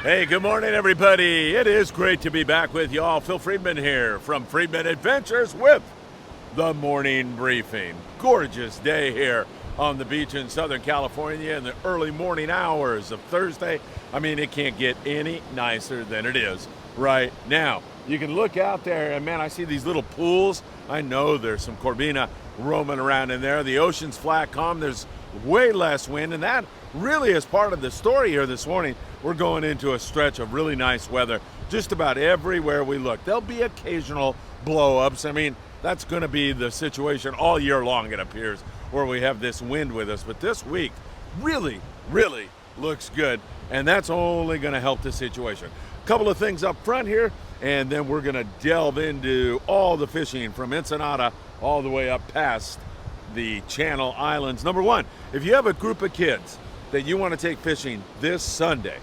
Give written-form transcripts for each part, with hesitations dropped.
Hey, good morning, everybody. It is great to be back with you all. Phil Friedman here from Friedman Adventures with the morning briefing. Gorgeous day here on the beach in Southern California in the early morning hours of Thursday. I mean, it can't get any nicer than it is right now. You can look out there and man, I see these little pools. I know there's some corvina roaming around in there. The ocean's flat, calm. There's way less wind, and that really is part of the story here this morning. We're going into a stretch of really nice weather just about everywhere we look. There'll be occasional blow-ups. I mean, that's going to be the situation all year long, it appears, where we have this wind with us. But this week really looks good, and that's only going to help the situation. A couple of things up front here, and then we're going to delve into all the fishing from Ensenada all the way up past the Channel Islands. Number one, if you have a group of kids that you want to take fishing this Sunday,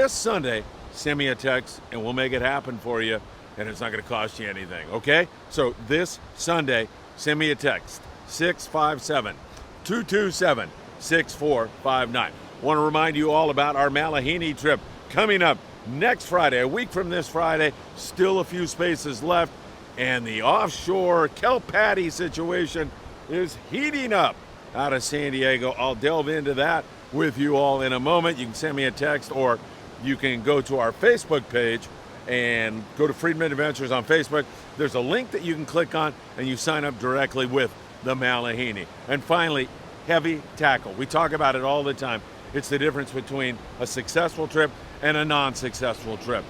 send me a text and we'll make it happen for you, and it's not going to cost you anything, okay? So this Sunday, send me a text, 657-227-6459. Want to remind you all about our Malihini trip coming up next Friday, a week from this Friday. Still a few spaces left, and the offshore kelp patty situation is heating up out of San Diego. I'll delve into that with you all in a moment. You can send me a text, or you can go to our Facebook page and go to Friedman Adventures on Facebook. There's a link that you can click on and you sign up directly with the Malihini. And finally, heavy tackle. We talk about it all the time. It's the difference between a successful trip and a non-successful trip.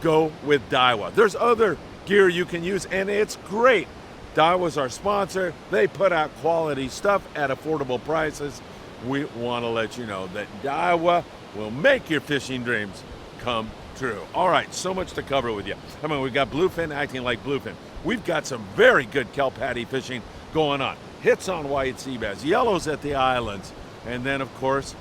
Go with Daiwa. There's other gear you can use, and it's great. Daiwa's our sponsor. They put out quality stuff at affordable prices. We want to let you know that Daiwa will make your fishing dreams come true. All right, so much to cover with you. I mean, we've got Bluefin acting like Bluefin. We've got some very good kelp patty fishing going on. Hits on white sea bass, yellows at the islands, and then, of course,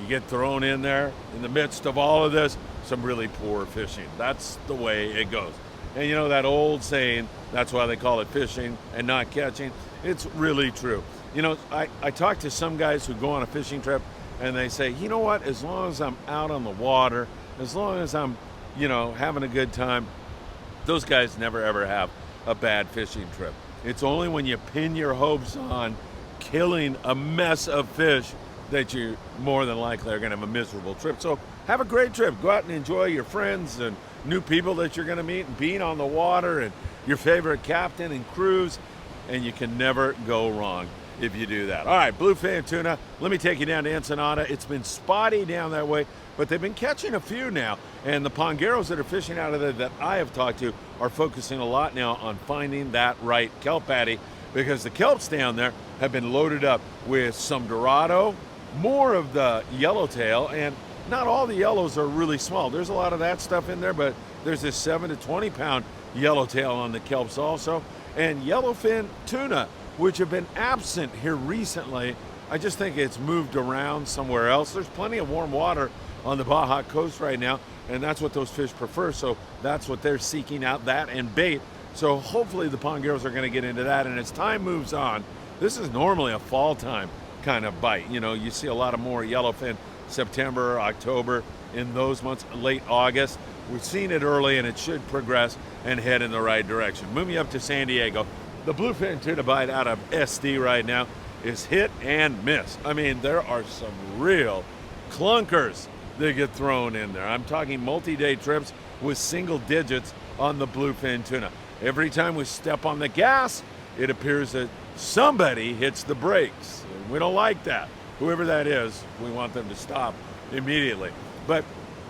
you get thrown in there in the midst of all of this, some really poor fishing. That's the way it goes. And you know that old saying, that's why they call it fishing and not catching? It's really true. You know, I talk to some guys who go on a fishing trip and they say, you know what, as long as I'm out on the water, as long as I'm, you know, having a good time, those guys never ever have a bad fishing trip. It's only when you pin your hopes on killing a mess of fish that you more than likely are going to have a miserable trip. So have a great trip. Go out and enjoy your friends and new people that you're going to meet, and being on the water and your favorite captain and cruise, and you can never go wrong if you do that. All right, Bluefin tuna, let me take you down to Ensenada. It's been spotty down that way, but they've been catching a few now, and the pongeros that are fishing out of there that I have talked to are focusing a lot now on finding that right kelp patty, because the kelps down there have been loaded up with some dorado, more of the yellowtail, and not all the yellows are really small. There's a lot of that stuff in there, but there's this 7 to 20 pound yellowtail on the kelps also, and yellowfin tuna, which have been absent here recently. I just think it's moved around somewhere else. There's plenty of warm water on the Baja coast right now, and that's what those fish prefer, so that's what they're seeking out, that and bait. So hopefully the pongeros are going to get into that, and as time moves on, this is normally a fall time kind of bite. You know, you see a lot of more yellowfin September, October, in those months, late August. We've seen it early, and it should progress and head in the right direction. Moving up to San Diego, the bluefin tuna bite out of SD right now is hit and miss. I mean, there are some real clunkers that get thrown in there. I'm talking multi-day trips with single digits on the bluefin tuna. Every time we step on the gas, it appears that somebody hits the brakes. And we don't like that. Whoever that is, we want them to stop immediately. But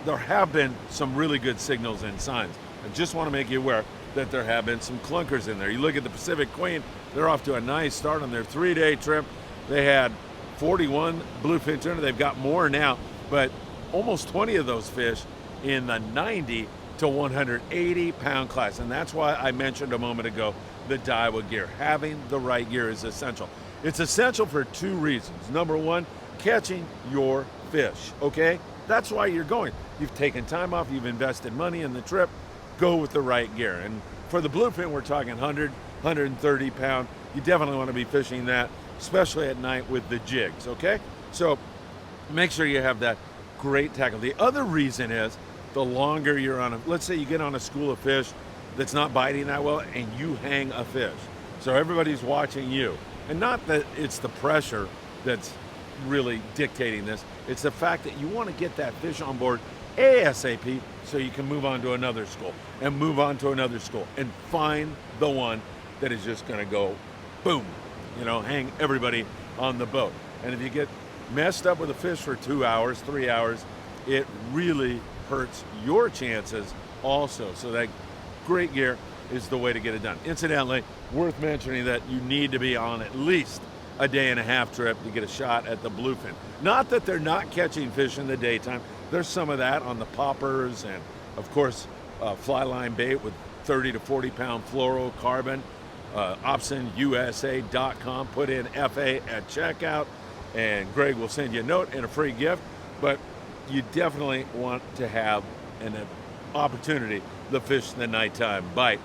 there have been some really good signals and signs. I just want to make you aware that there have been some clunkers in there. You look at the Pacific Queen, they're off to a nice start on their 3-day trip. They had 41 bluefin tuna. They've got more now, but almost 20 of those fish in the 90 to 180 pound class. And that's why I mentioned a moment ago the Daiwa gear. Having the right gear is essential. It's essential for two reasons. Number one, catching your fish, okay? That's why you're going. You've taken time off, you've invested money in the trip, go with the right gear. And for the bluefin, we're talking 100, 130 pound. You definitely want to be fishing that, especially at night with the jigs, okay? So make sure you have that great tackle. The other reason is the longer you're on let's say you get on a school of fish that's not biting that well and you hang a fish. So everybody's watching you. And not that it's the pressure that's really dictating this. It's the fact that you want to get that fish on board ASAP so you can move on to another school and move on to another school and find the one that is just going to go boom, hang everybody on the boat. And if you get messed up with a fish for 2 hours, 3 hours, it really hurts your chances also. So that great gear is the way to get it done. Incidentally, worth mentioning that you need to be on at least a day and a half trip to get a shot at the bluefin. Not that they're not catching fish in the daytime. There's some of that on the poppers and, of course, fly line bait with 30 to 40 pound fluorocarbon. OpsonUSA.com. Put in FA at checkout, and Greg will send you a note and a free gift. But you definitely want to have an opportunity to fish the nighttime bite.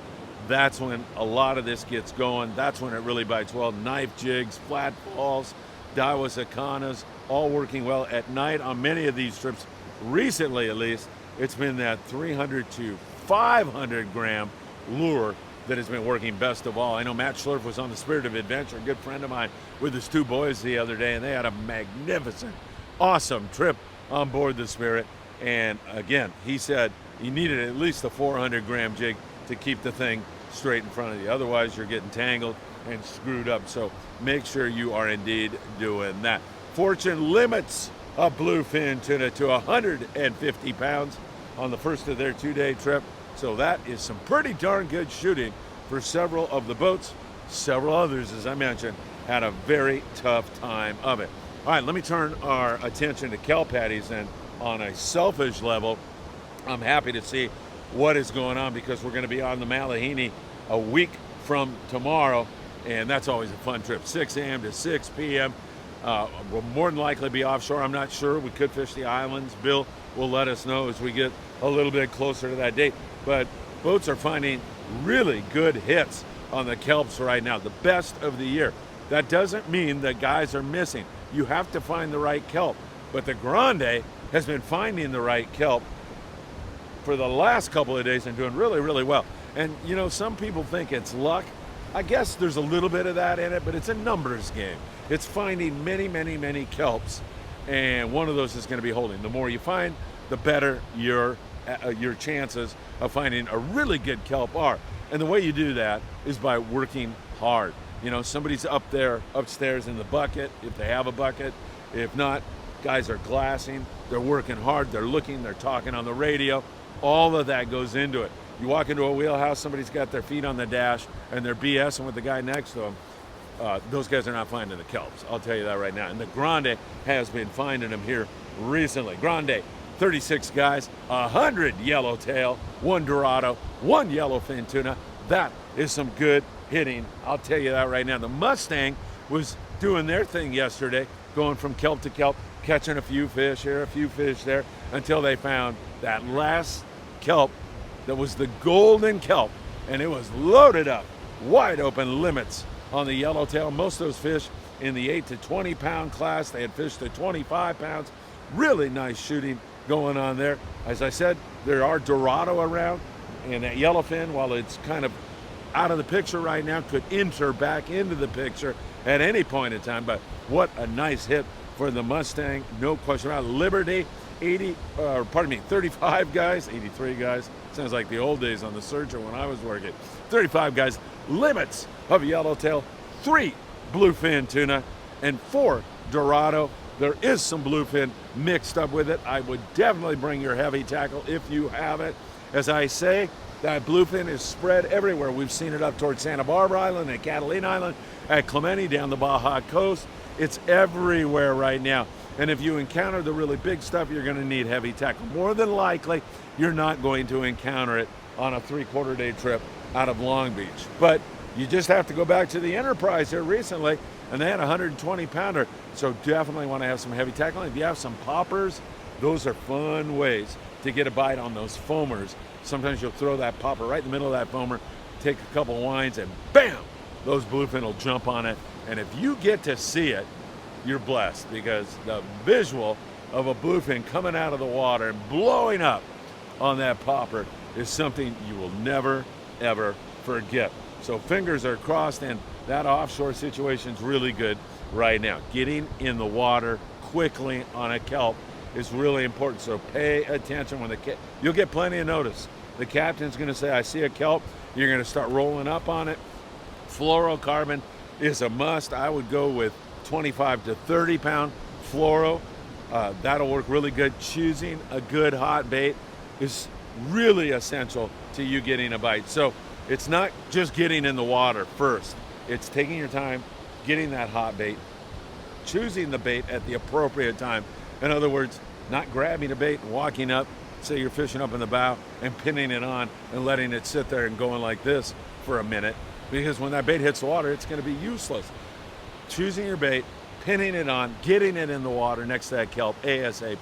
That's when a lot of this gets going. That's when it really bites well. Knife jigs, flat balls, Daiwasakanas, all working well at night on many of these trips. Recently, at least, it's been that 300 to 500 gram lure that has been working best of all. I know Matt Schlurf was on the Spirit of Adventure, a good friend of mine, with his 2 boys the other day, and they had a magnificent, awesome trip on board the Spirit. And again, he said he needed at least a 400 gram jig to keep the thing straight in front of you. Otherwise, you're getting tangled and screwed up. So make sure you are indeed doing that. Fortune limits a bluefin tuna to 150 pounds on the first of their 2-day trip. So that is some pretty darn good shooting for several of the boats. Several others, as I mentioned, had a very tough time of it. All right, let me turn our attention to kelp patties, and on a selfish level, I'm happy to see what is going on because we're going to be on the Malihini a week from tomorrow, and that's always a fun trip. 6 a.m. to 6 p.m. We'll more than likely be offshore. I'm not sure. We could fish the islands. Bill will let us know as we get a little bit closer to that date. But boats are finding really good hits on the kelps right now, the best of the year. That doesn't mean that guys are missing. You have to find the right kelp. But the Grande has been finding the right kelp for the last couple of days and doing really, really well. And, some people think it's luck. I guess there's a little bit of that in it, but it's a numbers game. It's finding many, many, many kelps, and one of those is going to be holding. The more you find, the better your chances of finding a really good kelp are. And the way you do that is by working hard. Somebody's up there upstairs in the bucket, if they have a bucket. If not, guys are glassing, they're working hard, they're looking, they're talking on the radio. All of that goes into it. You walk into a wheelhouse, somebody's got their feet on the dash and they're BSing with the guy next to them. Those guys are not finding the kelps, I'll tell you that right now. And the Grande has been finding them here recently. Grande, 36 guys, 100 Yellowtail, 1 dorado, 1 Yellowfin tuna. That is some good hitting, I'll tell you that right now. The Mustang was doing their thing yesterday, going from kelp to kelp, catching a few fish here, a few fish there, until they found that last kelp that was the golden kelp, and it was loaded up, wide open limits on the Yellowtail. Most of those fish in the 8 to 20 pound class. They had fish to 25 pounds. Really nice shooting going on there. As I said, there are dorado around, and that Yellowfin, while it's kind of out of the picture right now, could enter back into the picture at any point in time. But what a nice hit for the Mustang, no question about it. Liberty, 35 guys, 83 guys. Sounds like the old days on the Searcher when I was working. 35 guys, limits of Yellowtail, 3 bluefin tuna, and 4 dorado. There is some bluefin mixed up with it. I would definitely bring your heavy tackle if you have it. As I say, that bluefin is spread everywhere. We've seen it up towards Santa Barbara Island, at Catalina Island, at Clemente, down the Baja Coast. It's everywhere right now. And if you encounter the really big stuff, you're going to need heavy tackle. More than likely, you're not going to encounter it on a 3/4 day trip out of Long Beach. But you just have to go back to the Enterprise here recently, and they had a 120 pounder. So definitely want to have some heavy tackle. If you have some poppers, those are fun ways to get a bite on those foamers. Sometimes you'll throw that popper right in the middle of that foamer, take a couple winds, and bam, those bluefin will jump on it. And if you get to see it, you're blessed, because the visual of a bluefin coming out of the water and blowing up on that popper is something you will never, ever forget. So fingers are crossed, and that offshore situation's really good right now. Getting in the water quickly on a kelp is really important. So pay attention when you'll get plenty of notice. The captain's going to say, I see a kelp. You're going to start rolling up on it. Fluorocarbon is a must. I would go with 25 to 30 pound fluoro. That'll work really good. Choosing a good hot bait is really essential to you getting a bite. So it's not just getting in the water first. It's taking your time, getting that hot bait, choosing the bait at the appropriate time. In other words, not grabbing a bait and walking up, say you're fishing up in the bow, and pinning it on and letting it sit there and going like this for a minute, because when that bait hits the water, it's going to be useless. Choosing your bait, pinning it on, getting it in the water next to that kelp ASAP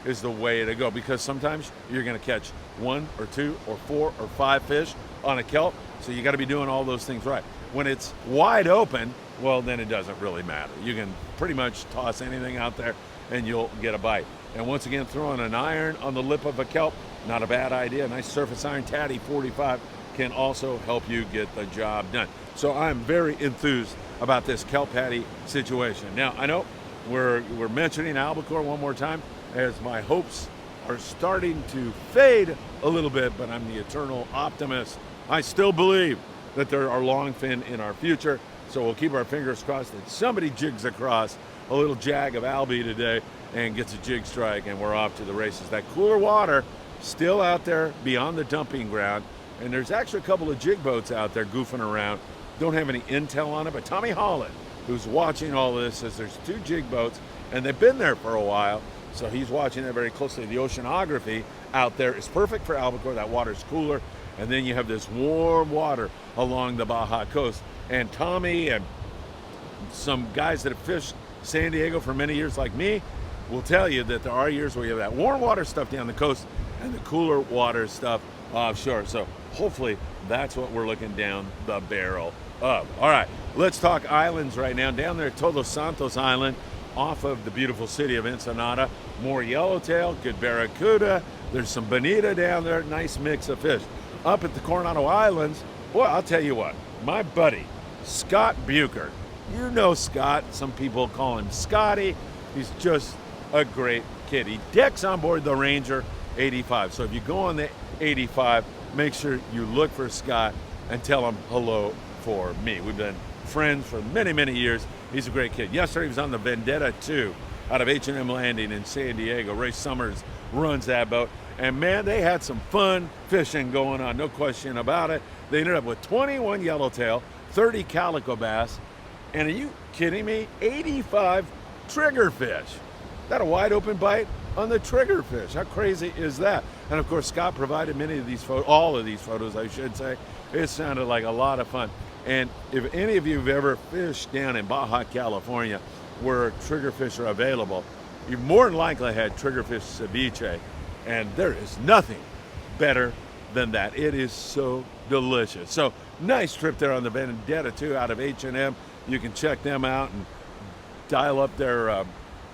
is the way to go, because sometimes you're going to catch 1 or 2 or 4 or 5 fish on a kelp, so you got to be doing all those things right. When it's wide open, well, then it doesn't really matter. You can pretty much toss anything out there and you'll get a bite. And once again, throwing an iron on the lip of a kelp, not a bad idea. Nice surface iron, Tatty 45 can also help you get the job done. So I'm very enthused about this kelp patty situation. Now, I know we're mentioning albacore one more time, as my hopes are starting to fade a little bit, but I'm the eternal optimist. I still believe that there are longfin in our future, so we'll keep our fingers crossed that somebody jigs across a little jag of algae today and gets a jig strike, and we're off to the races. That cooler water still out there beyond the dumping ground, and there's actually a couple of jig boats out there goofing around. Don't have any intel on it, but Tommy Holland, who's watching all this, says there's 2 jig boats, and they've been there for a while, so he's watching it very closely. The oceanography out there is perfect for albacore. That water's cooler, and then you have this warm water along the Baja coast. And Tommy and some guys that have fished San Diego for many years like me will tell you that there are years where you have that warm water stuff down the coast and the cooler water stuff offshore. So hopefully that's what we're looking down the barrel of. All right, let's talk islands right now. Down there at Todos Santos Island, off of the beautiful city of Ensenada, more yellowtail, good barracuda. There's some bonita down there, nice mix of fish. Up at the Coronado Islands, boy, I'll tell you what, my buddy, Scott Bucher. You know Scott, some people call him Scotty. He's just a great kid. He decks on board the Ranger 85. So if you go on the 85, make sure you look for Scott and tell him hello for me. We've been friends for many, many years. He's a great kid. Yesterday he was on the Vendetta 2 out of H&M Landing in San Diego. Ray Summers runs that boat. And man, they had some fun fishing going on, no question about it. They ended up with 21 yellowtail, 30 calico bass, and are you kidding me? 85 triggerfish. That a wide open bite on the triggerfish. How crazy is that? And of course, Scott provided many of these photos, all of these photos, I should say. It sounded like a lot of fun. And if any of you have ever fished down in Baja, California, where triggerfish are available, you more than likely had triggerfish ceviche, and there is nothing better than that. It is so delicious. So nice trip there on the Vendetta 2 out of H&M. You can check them out and dial up their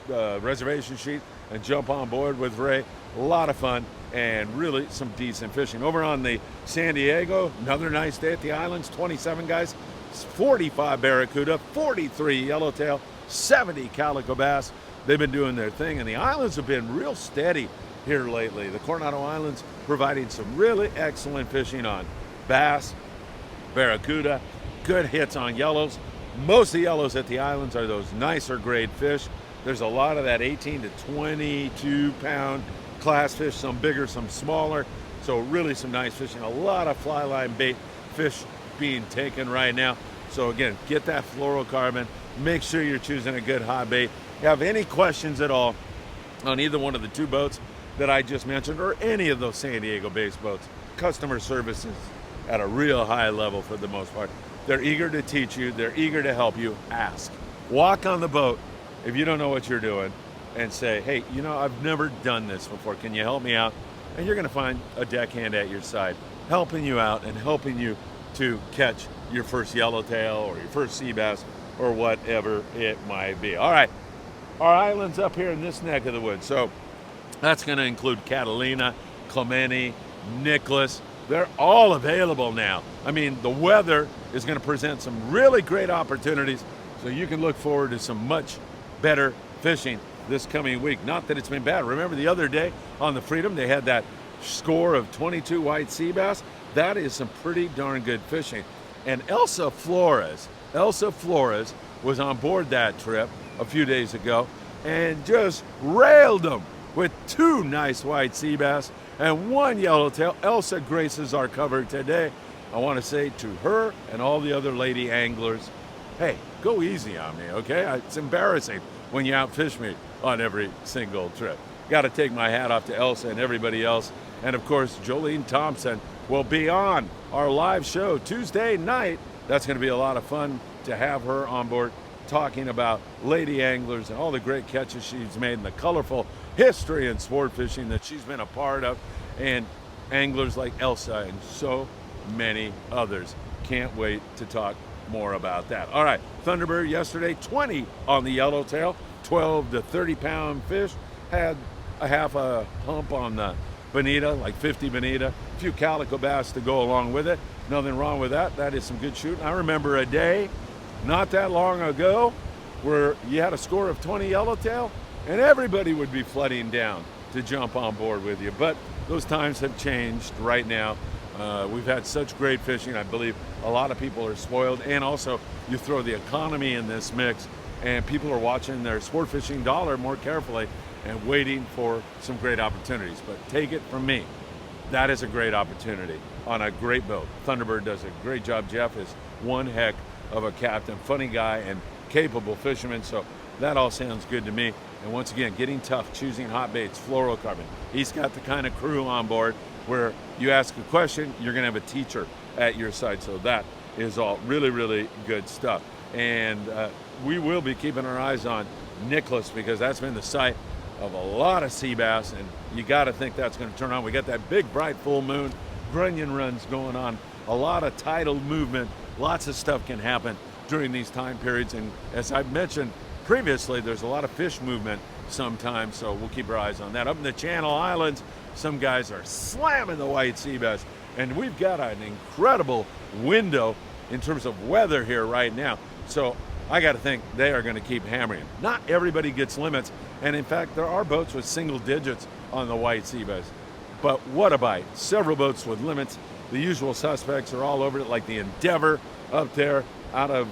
reservation sheet and jump on board with Ray. A lot of fun and really some decent fishing. Over on the San Diego, another nice day at the islands. 27 guys, 45 barracuda, 43 yellowtail, 70 calico bass. They've been doing their thing, and the islands have been real steady here lately. The Coronado Islands providing some really excellent fishing on bass, barracuda, good hits on yellows. Most of the yellows at the islands are those nicer grade fish. There's a lot of that 18 to 22 pound class fish, some bigger, some smaller. So really some nice fishing. A lot of fly line bait fish being taken right now. So again, get that fluorocarbon. Make sure you're choosing a good hot bait. If you have any questions at all on either one of the 2 boats that I just mentioned or any of those San Diego based boats, customer service is at a real high level for the most part. They're eager to teach you. They're eager to help you. Ask. Walk on the boat if you don't know what you're doing and say, hey, you know, I've never done this before. Can you help me out? And you're going to find a deckhand at your side helping you out and helping you to catch your first yellowtail or your first sea bass or whatever it might be. All right, our island's up here in this neck of the woods. So that's going to include Catalina, Clemente, Nicholas. They're all available now. I mean, the weather is going to present some really great opportunities, so you can look forward to some much better fishing this coming week. Not that it's been bad. Remember the other day on the Freedom, they had that score of 22 white sea bass. That is some pretty darn good fishing. And Elsa Flores was on board that trip a few days ago and just railed them with 2 nice white sea bass and 1 yellowtail. Elsa graces our cover today. I want to say to her and all the other lady anglers, hey, go easy on me, okay? It's embarrassing when you outfish me on every single trip. Got to take my hat off to Elsa and everybody else. And of course, Jolene Thompson will be on our live show Tuesday night. That's going to be a lot of fun to have her on board talking about lady anglers and all the great catches she's made and the colorful history and sport fishing that she's been a part of, and anglers like Elsa and so many others. Can't wait to talk more about that. All right, Thunderbird yesterday, 20 on the yellowtail, 12 to 30 pound fish. Had a half a hump on the bonita, like 50 bonita, a few calico bass to go along with it. Nothing wrong with that. That is some good shooting. I remember a day not that long ago where you had a score of 20 yellowtail and everybody would be flooding down to jump on board with you. But those times have changed right now. We've had such great fishing. I believe a lot of people are spoiled, and also you throw the economy in this mix and people are watching their sport fishing dollar more carefully and waiting for some great opportunities. But take it from me, that is a great opportunity on a great boat. Thunderbird does a great job. Jeff is one heck of a captain, funny guy and capable fisherman, so that all sounds good to me. And once again, getting tough, choosing hot baits, fluorocarbon. He's got the kind of crew on board where you ask a question, you're gonna have a teacher at your side, so that is all really, really good stuff. And we will be keeping our eyes on Nicholas, because that's been the site of a lot of sea bass, and you got to think that's going to turn on. We got that big bright full moon, grunion runs going on, a lot of tidal movement, lots of stuff can happen during these time periods. And as I've mentioned previously, there's a lot of fish movement sometimes, so we'll keep our eyes on that. Up in the Channel Islands, some guys are slamming the white sea bass, and we've got an incredible window in terms of weather here right now. So I got to think they are going to keep hammering. Not everybody gets limits, and in fact, there are boats with single digits on the white sea bass. But what a bite. Several boats with limits. The usual suspects are all over it, like the Endeavor up there out of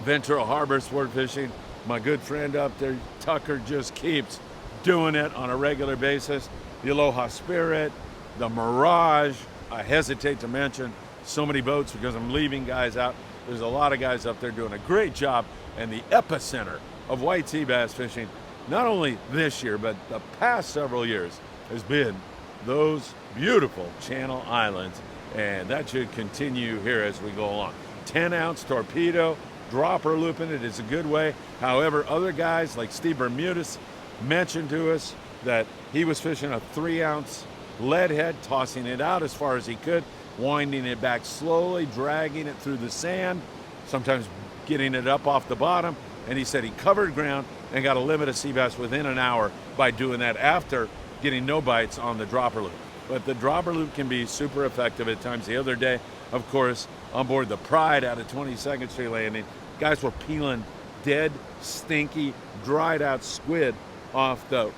Ventura Harbor sport fishing. My good friend up there, Tucker, just keeps doing it on a regular basis. The Aloha Spirit, the Mirage, I hesitate to mention so many boats because I'm leaving guys out. There's a lot of guys up there doing a great job, and the epicenter of white sea bass fishing, not only this year, but the past several years, has been those beautiful Channel Islands, and that should continue here as we go along. 10-ounce torpedo, dropper looping it is a good way. However, other guys like Steve Bermudez mentioned to us that he was fishing a 3-ounce lead head, tossing it out as far as he could, winding it back slowly, dragging it through the sand, sometimes getting it up off the bottom. And he said he covered ground and got a limit of sea bass within an hour by doing that after getting no bites on the dropper loop. But the dropper loop can be super effective at times. The other day, of course, on board the Pride out of 22nd Street Landing, guys were peeling dead, stinky, dried out squid off the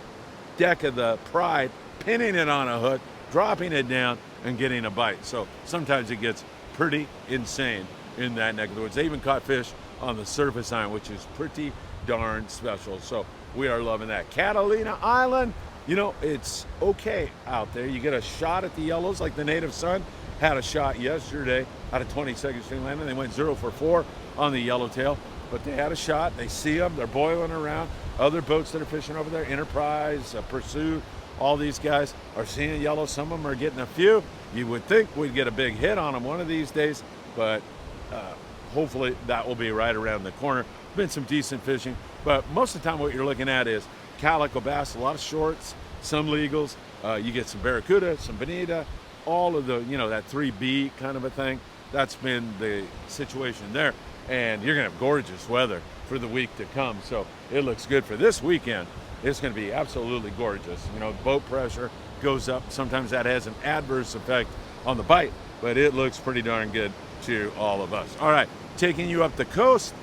deck of the Pride, pinning it on a hook, dropping it down, and getting a bite. So sometimes it gets pretty insane in that neck of the woods. They even caught fish on the surface island, which is pretty darn special. So we are loving that. Catalina Island, you know, it's okay out there. You get a shot at the yellows, like the Native Son had a shot yesterday out of 22nd Street Landing. They went 0 for 4 on the yellowtail, but they had a shot. They see them, they're boiling around. Other boats that are fishing over there, Enterprise, Pursuit, all these guys are seeing yellow. Some of them are getting a few. You would think we'd get a big hit on them one of these days, but hopefully that will be right around the corner. Been some decent fishing, but most of the time what you're looking at is calico bass, a lot of shorts, some legals. You get some barracuda, some bonita, all of the, you know, that 3B kind of a thing. That's been the situation there. And you're gonna have gorgeous weather for the week to come. So it looks good for this weekend. It's gonna be absolutely gorgeous. You know, boat pressure, goes up. Sometimes that has an adverse effect on the bite, but it looks pretty darn good to all of us. All right, taking you up the coast.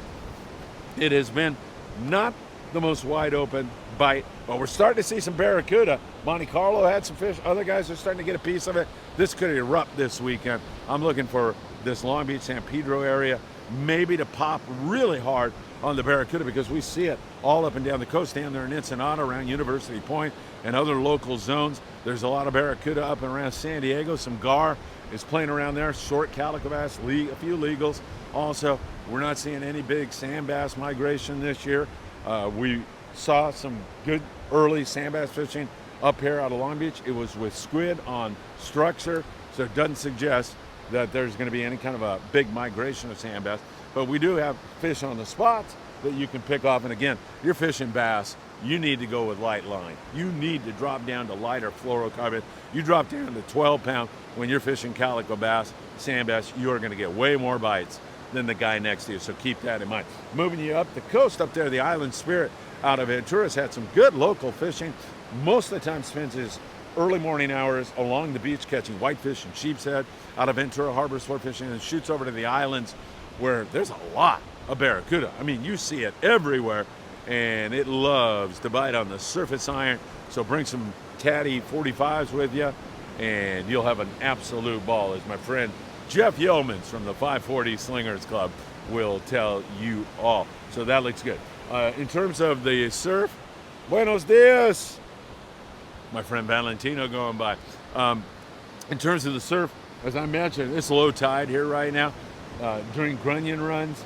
It has been not the most wide open bite, but we're starting to see some barracuda. Monte Carlo had some fish. Other guys are starting to get a piece of it. This could erupt this weekend. I'm looking for this Long Beach, San Pedro area maybe to pop really hard on the barracuda, because we see it all up and down the coast, down there in Ensenada, around University Point, and other local zones. There's a lot of barracuda up and around San Diego. Some gar is playing around there. Short calico bass, a few legals. Also, we're not seeing any big sand bass migration this year. We saw some good early sand bass fishing up here out of Long Beach. It was with squid on structure, so it doesn't suggest that there's going to be any kind of a big migration of sand bass. But we do have fish on the spots that you can pick off. And again, you're fishing bass, you need to go with light line. You need to drop down to lighter fluorocarbon. You drop down to 12 pound when you're fishing calico bass, sand bass, you're going to get way more bites than the guy next to you. So keep that in mind. Moving you up the coast, up there, the Island Spirit out of Ventura's had some good local fishing. Most of the time spends his early morning hours along the beach catching whitefish and sheep's head out of Ventura Harbor sport fishing, and shoots over to the islands where there's a lot of barracuda. I mean, you see it everywhere, and it loves to bite on the surface iron. So bring some Caddy 45s with you, and you'll have an absolute ball, as my friend Jeff Yeomans from the 540 Slingers Club will tell you all. So that looks good. In terms of the surf, buenos dias, my friend Valentino going by. In terms of the surf, as I mentioned, it's low tide here right now. During grunion runs,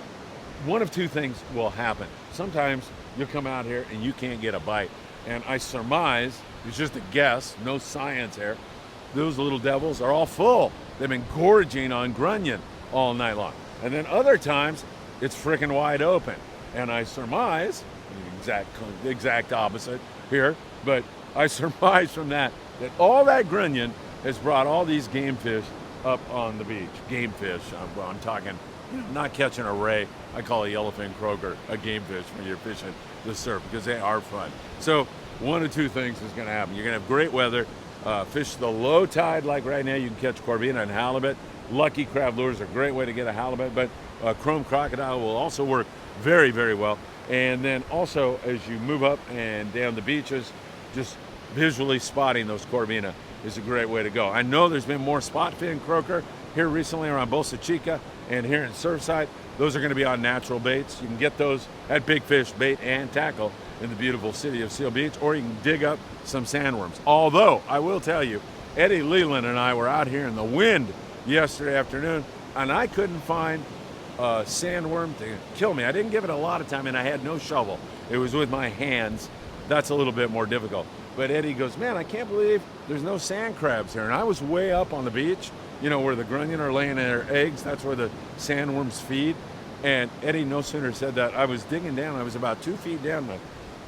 one of two things will happen. Sometimes you'll come out here and you can't get a bite. And I surmise, it's just a guess, no science here, those little devils are all full. They've been gorging on grunion all night long. And then other times, it's freaking wide open. And I surmise, the exact opposite here, but I surmise from that all that grunion has brought all these game fish up on the beach. Game fish, I'm talking, not catching a ray. I call a yellowfin croaker a game fish when you're fishing the surf, because they are fun. So one of two things is going to happen. You're going to have great weather. Fish the low tide, like right now, you can catch corvina and halibut. Lucky crab lures are a great way to get a halibut, but chrome crocodile will also work very, very well. And then also, as you move up and down the beaches, just visually spotting those corvina is a great way to go. I know there's been more spot fin croaker here recently around Bolsa Chica and here in Surfside. Those are going to be on natural baits. You can get those at Big Fish Bait and Tackle in the beautiful city of Seal Beach, or you can dig up some sandworms. Although, I will tell you, Eddie Leland and I were out here in the wind yesterday afternoon, and I couldn't find a sandworm to kill me. I didn't give it a lot of time, and I had no shovel. It was with my hands. That's a little bit more difficult. But Eddie goes, man, I can't believe there's no sand crabs here. And I was way up on the beach, where the grunion are laying their eggs. That's where the sandworms feed. And Eddie no sooner said that, I was digging down. I was about 2 feet down, and I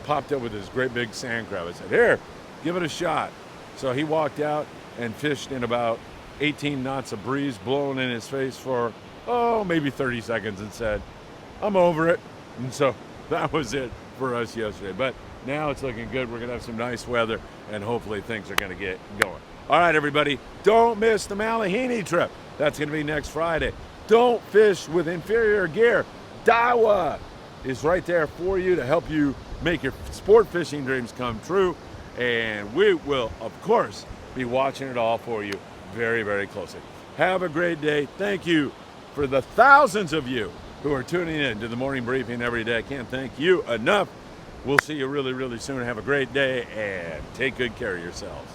popped up with this great big sand crab. I said, here, give it a shot. So he walked out and fished in about 18 knots of breeze blowing in his face for, maybe 30 seconds, and said, I'm over it. And so that was it for us yesterday. But now it's looking good. We're going to have some nice weather, and hopefully things are going to get going. All right, everybody, don't miss the Malihini trip. That's going to be next Friday. Don't fish with inferior gear. Daiwa is right there for you to help you make your sport fishing dreams come true. And we will, of course, be watching it all for you very, very closely. Have a great day. Thank you for the thousands of you who are tuning in to the morning briefing every day. I can't thank you enough. We'll see you really, really soon. Have a great day, and take good care of yourselves.